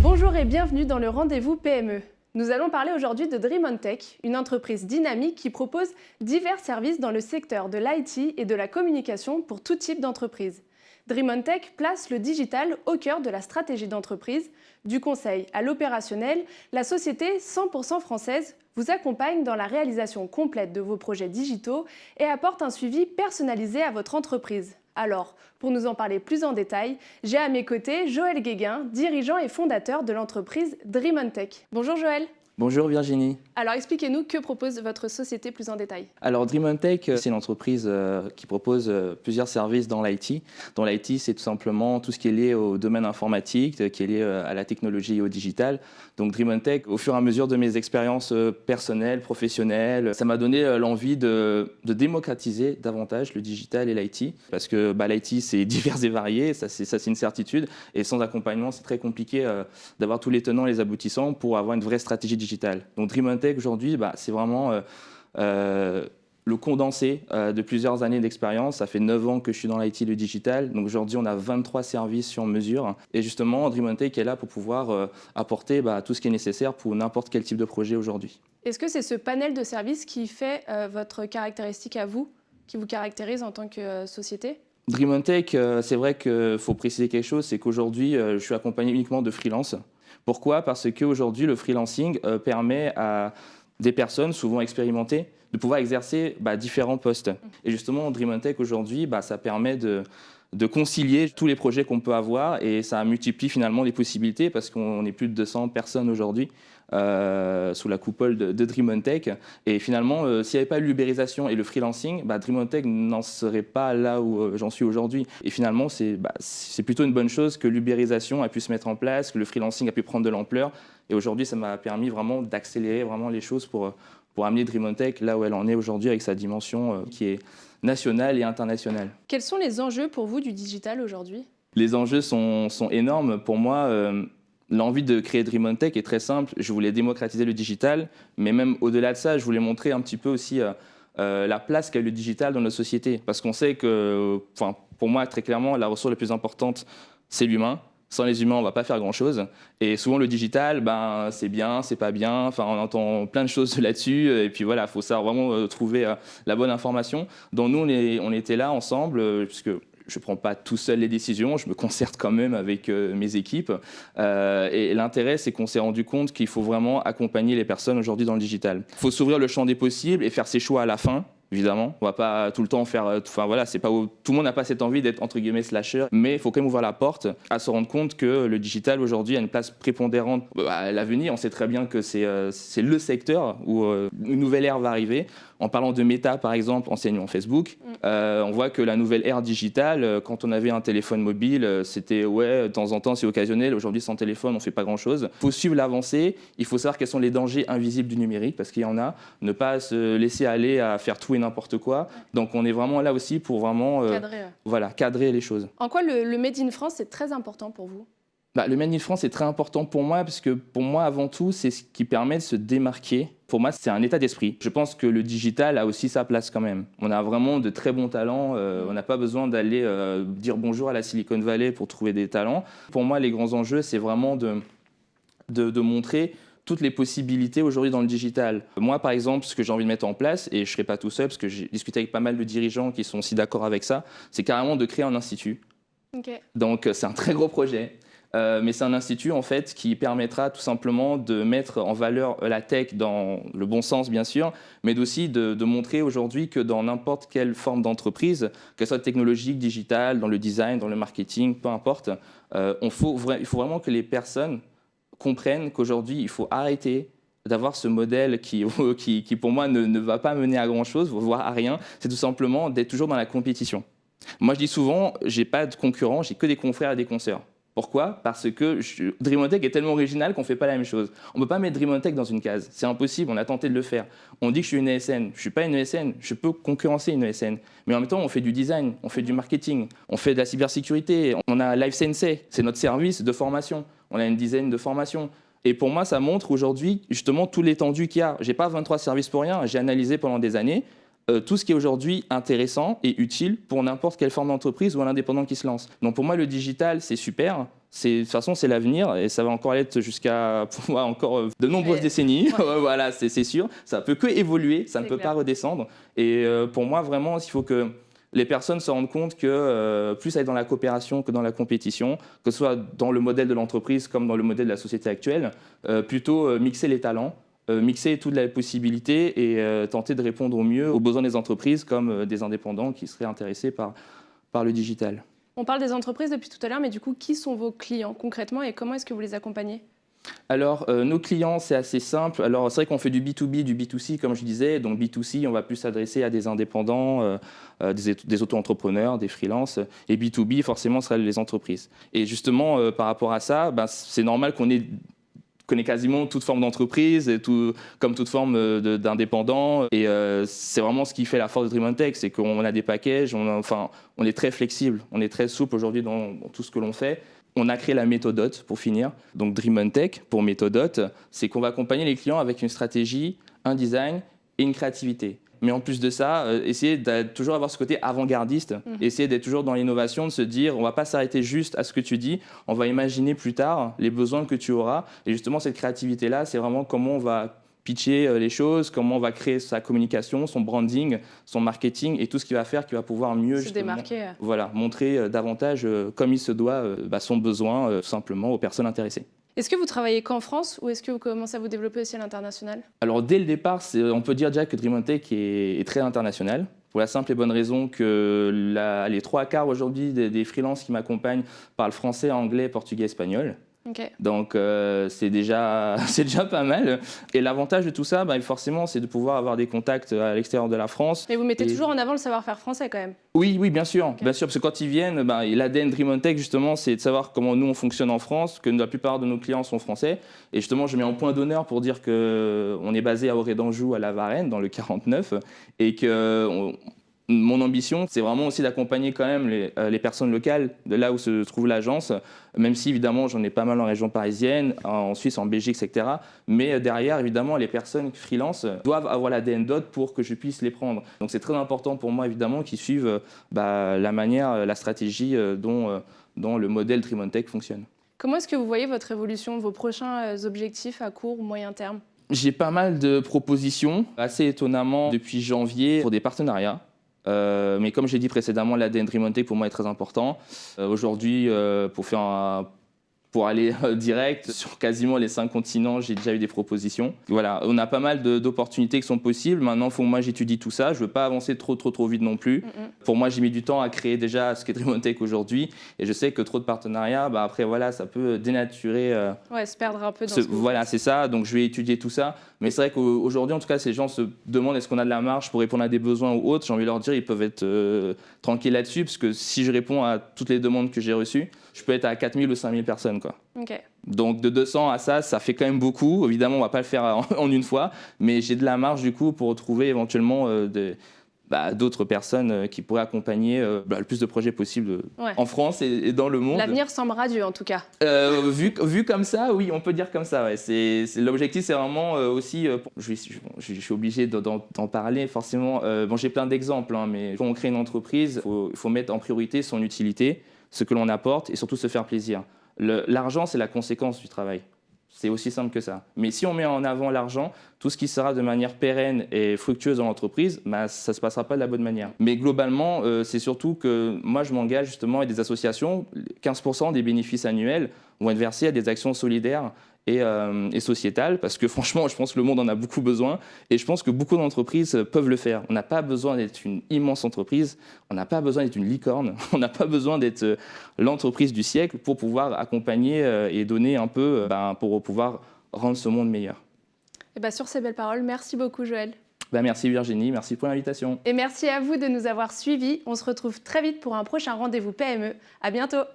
Bonjour et bienvenue dans le Rendez-vous PME. Nous allons parler aujourd'hui de Dream On Tech, une entreprise dynamique qui propose divers services dans le secteur de l'IT et de la communication pour tout type d'entreprise. Dream On Tech place le digital au cœur de la stratégie d'entreprise. Du conseil à l'opérationnel, la société 100% française vous accompagne dans la réalisation complète de vos projets digitaux et apporte un suivi personnalisé à votre entreprise. Alors, pour nous en parler plus en détail, j'ai à mes côtés Joël Guéguin, dirigeant et fondateur de l'entreprise Dream On Tech. Bonjour Joël. Bonjour Virginie. Alors expliquez-nous, que propose votre société plus en détail? Alors Dream On Tech, c'est une entreprise qui propose plusieurs services dans l'IT. Dans l'IT, c'est tout simplement tout ce qui est lié au domaine informatique, qui est lié à la technologie et au digital. Donc Dream On Tech, au fur et à mesure de mes expériences personnelles, professionnelles, ça m'a donné l'envie de démocratiser davantage le digital et l'IT. Parce que l'IT, c'est divers et varié, ça c'est une certitude. Et sans accompagnement, c'est très compliqué d'avoir tous les tenants et les aboutissants pour avoir une vraie stratégie digitale. Donc Dream On Tech aujourd'hui, c'est vraiment le condensé de plusieurs années d'expérience. Ça fait 9 ans que je suis dans l'IT et le digital. Donc aujourd'hui, on a 23 services sur mesure. Et justement, Dream On Tech est là pour pouvoir apporter tout ce qui est nécessaire pour n'importe quel type de projet aujourd'hui. Est-ce que c'est ce panel de services qui fait votre caractéristique à vous, qui vous caractérise en tant que société? Dream On Tech, c'est vrai qu'il faut préciser quelque chose, c'est qu'aujourd'hui, je suis accompagné uniquement de freelance. Pourquoi? Parce qu'aujourd'hui, le freelancing permet à des personnes souvent expérimentées de pouvoir exercer différents postes. Et justement, Dream On Tech aujourd'hui, ça permet de concilier tous les projets qu'on peut avoir et ça multiplie finalement les possibilités parce qu'on est plus de 200 personnes aujourd'hui sous la coupole de Dream On Tech. Et finalement, s'il n'y avait pas eu l'ubérisation et le freelancing, Dream On Tech n'en serait pas là où j'en suis aujourd'hui. Et finalement, c'est plutôt une bonne chose que l'ubérisation a pu se mettre en place, que le freelancing a pu prendre de l'ampleur. Et aujourd'hui, ça m'a permis vraiment d'accélérer vraiment les choses pour amener Dream On Tech là où elle en est aujourd'hui avec sa dimension qui est nationale et internationale. Quels sont les enjeux pour vous du digital aujourd'hui? Les enjeux sont énormes. Pour moi, l'envie de créer Dream On Tech est très simple. Je voulais démocratiser le digital, mais même au-delà de ça, je voulais montrer un petit peu aussi la place qu'a le digital dans notre société. Parce qu'on sait que, pour moi, très clairement, la ressource la plus importante, c'est l'humain. Sans les humains, on ne va pas faire grand-chose. Et souvent, le digital, c'est bien, c'est pas bien. Enfin, on entend plein de choses là-dessus. Et puis voilà, il faut savoir vraiment trouver la bonne information. Donc nous, on était là ensemble, puisque je ne prends pas tout seul les décisions, je me concerte quand même avec mes équipes. Et l'intérêt, c'est qu'on s'est rendu compte qu'il faut vraiment accompagner les personnes aujourd'hui dans le digital. Il faut s'ouvrir le champ des possibles et faire ses choix à la fin. Évidemment, on va pas tout le temps faire. C'est pas tout le monde n'a pas cette envie d'être entre guillemets slasher, mais il faut quand même ouvrir la porte à se rendre compte que le digital aujourd'hui a une place prépondérante à l'avenir. On sait très bien que c'est le secteur où une nouvelle ère va arriver. En parlant de Meta, par exemple, enseignant Facebook, on voit que la nouvelle ère digitale, quand on avait un téléphone mobile, c'était de temps en temps, c'est occasionnel. Aujourd'hui, sans téléphone, on ne fait pas grand-chose. Il faut suivre l'avancée. Il faut savoir quels sont les dangers invisibles du numérique, parce qu'il y en a. Ne pas se laisser aller à faire tout et n'importe quoi. Donc, on est vraiment là aussi pour vraiment cadrer les choses. En quoi le Made in France est très important pour vous? Le Made in France est très important pour moi parce que pour moi, avant tout, c'est ce qui permet de se démarquer. Pour moi, c'est un état d'esprit. Je pense que le digital a aussi sa place quand même. On a vraiment de très bons talents. On n'a pas besoin d'aller dire bonjour à la Silicon Valley pour trouver des talents. Pour moi, les grands enjeux, c'est vraiment de montrer toutes les possibilités aujourd'hui dans le digital. Moi, par exemple, ce que j'ai envie de mettre en place, et je ne serai pas tout seul parce que j'ai discuté avec pas mal de dirigeants qui sont aussi d'accord avec ça, c'est carrément de créer un institut. Okay. Donc, c'est un très gros projet. Mais c'est un institut en fait qui permettra tout simplement de mettre en valeur la tech dans le bon sens bien sûr, mais aussi de montrer aujourd'hui que dans n'importe quelle forme d'entreprise, qu'elle soit technologique, digitale, dans le design, dans le marketing, peu importe, il faut vraiment que les personnes comprennent qu'aujourd'hui il faut arrêter d'avoir ce modèle qui pour moi ne va pas mener à grand chose, voire à rien. C'est tout simplement d'être toujours dans la compétition. Moi je dis souvent, j'ai pas de concurrents, j'ai que des confrères et des consoeurs. Pourquoi? Parce que Dream On Tech est tellement original qu'on ne fait pas la même chose. On ne peut pas mettre Dream On Tech dans une case. C'est impossible, on a tenté de le faire. On dit que je suis une ESN. Je ne suis pas une ESN, je peux concurrencer une ESN. Mais en même temps, on fait du design, on fait du marketing, on fait de la cybersécurité. On a Life Sensei, c'est notre service de formation. On a une dizaine de formations. Et pour moi, ça montre aujourd'hui justement tout l'étendue qu'il y a. Je n'ai pas 23 services pour rien, j'ai analysé pendant des années. tout ce qui est aujourd'hui intéressant et utile pour n'importe quelle forme d'entreprise ou un indépendant qui se lance. Donc pour moi, le digital, c'est super. De toute façon, c'est l'avenir et ça va encore l'être jusqu'à pour moi, encore de nombreuses décennies. Ouais. Voilà, c'est sûr. Ça ne peut que évoluer, ça ne peut pas redescendre. Et pour moi, vraiment, il faut que les personnes se rendent compte que plus aller dans la coopération que dans la compétition, que ce soit dans le modèle de l'entreprise comme dans le modèle de la société actuelle, plutôt mixer les talents, mixer toutes les possibilités et tenter de répondre au mieux aux besoins des entreprises comme des indépendants qui seraient intéressés par le digital. On parle des entreprises depuis tout à l'heure, mais du coup, qui sont vos clients concrètement et comment est-ce que vous les accompagnez ? Alors, nos clients, c'est assez simple. Alors, c'est vrai qu'on fait du B2B, du B2C, comme je disais. Donc, B2C, on va plus s'adresser à des indépendants, des auto-entrepreneurs, des freelances. Et B2B, forcément, ce sera les entreprises. Et justement, par rapport à ça, c'est normal qu'on connaît quasiment toute forme d'entreprise, comme toute forme d'indépendant. Et c'est vraiment ce qui fait la force de Dream on Tech, c'est qu'on a des packages, on est très flexible, on est très souple aujourd'hui dans tout ce que l'on fait. On a créé la méthodote pour finir. Donc Dream on Tech, pour méthodote, c'est qu'on va accompagner les clients avec une stratégie, un design et une créativité. Mais en plus de ça, essayer de toujours avoir ce côté avant-gardiste, essayer d'être toujours dans l'innovation, de se dire on ne va pas s'arrêter juste à ce que tu dis, on va imaginer plus tard les besoins que tu auras. Et justement, cette créativité-là, c'est vraiment comment on va pitcher les choses, comment on va créer sa communication, son branding, son marketing et tout ce qui va faire, qui va pouvoir mieux se démarquer. Voilà, montrer davantage comme il se doit son besoin tout simplement aux personnes intéressées. Est-ce que vous travaillez qu'en France ou est-ce que vous commencez à vous développer aussi à l'international ? Alors dès le départ, on peut dire déjà que Dream on Tech est très international. Pour la simple et bonne raison que les 3/4 aujourd'hui des freelances qui m'accompagnent parlent français, anglais, portugais, espagnol. Okay. Donc c'est déjà pas mal. Et l'avantage de tout ça, forcément, c'est de pouvoir avoir des contacts à l'extérieur de la France. Mais vous mettez toujours en avant le savoir-faire français quand même. Oui, bien sûr. Okay. Bien sûr, parce que quand ils viennent, l'ADN Dream on Tech, justement, c'est de savoir comment nous, on fonctionne en France, que la plupart de nos clients sont français. Et justement, je mets un point d'honneur pour dire qu'on est basé à Auré d'Anjou, à La Varenne, dans le 49, et que mon ambition, c'est vraiment aussi d'accompagner quand même les personnes locales de là où se trouve l'agence, même si évidemment j'en ai pas mal en région parisienne, en Suisse, en Belgique, etc. Mais derrière, évidemment, les personnes freelance doivent avoir l'ADN DOT pour que je puisse les prendre. Donc c'est très important pour moi, évidemment, qu'ils suivent la manière, la stratégie dont le modèle Dream on Tech fonctionne. Comment est-ce que vous voyez votre évolution, vos prochains objectifs à court ou moyen terme ? J'ai pas mal de propositions, assez étonnamment, depuis janvier, pour des partenariats. Mais comme j'ai dit précédemment, l'ADN Dream on Tech pour moi est très important. Aujourd'hui, pour aller direct sur quasiment les 5 continents, j'ai déjà eu des propositions. Voilà, on a pas mal d'opportunités qui sont possibles. Maintenant, il faut que moi j'étudie tout ça. Je ne veux pas avancer trop vite non plus. Pour moi, j'ai mis du temps à créer déjà ce qu'est Dream on Tech aujourd'hui. Et je sais que trop de partenariats, après, voilà, ça peut dénaturer. Se perdre un peu dans Voilà, c'est ça. Donc, je vais étudier tout ça. Mais c'est vrai qu'aujourd'hui, en tout cas, ces gens se demandent est-ce qu'on a de la marge pour répondre à des besoins ou autres. J'ai envie de leur dire, ils peuvent être tranquilles là-dessus. Parce que si je réponds à toutes les demandes que j'ai reçues, je peux être à 4000 ou 5000 personnes, quoi. Okay. Donc de 200 à ça fait quand même beaucoup. Évidemment, on ne va pas le faire en une fois, mais j'ai de la marge du coup pour retrouver éventuellement d'autres personnes qui pourraient accompagner le plus de projets possibles en France et dans le monde. L'avenir semble radieux en tout cas. Vu comme ça, oui, on peut dire comme ça. Ouais. L'objectif, c'est vraiment aussi... je suis obligé d'en parler forcément. J'ai plein d'exemples, mais quand on crée une entreprise, il faut mettre en priorité son utilité, ce que l'on apporte et surtout se faire plaisir. L'argent, c'est la conséquence du travail. C'est aussi simple que ça. Mais si on met en avant l'argent, tout ce qui sera de manière pérenne et fructueuse dans l'entreprise, ça ne se passera pas de la bonne manière. Mais globalement, c'est surtout que moi, je m'engage justement avec des associations. 15% des bénéfices annuels vont être versés à des actions solidaires et sociétales, parce que franchement, je pense que le monde en a beaucoup besoin et je pense que beaucoup d'entreprises peuvent le faire. On n'a pas besoin d'être une immense entreprise, on n'a pas besoin d'être une licorne, on n'a pas besoin d'être l'entreprise du siècle pour pouvoir accompagner et donner un peu pour pouvoir rendre ce monde meilleur. Et sur ces belles paroles, merci beaucoup Joël. Merci Virginie, merci pour l'invitation. Et merci à vous de nous avoir suivis. On se retrouve très vite pour un prochain rendez-vous PME. À bientôt.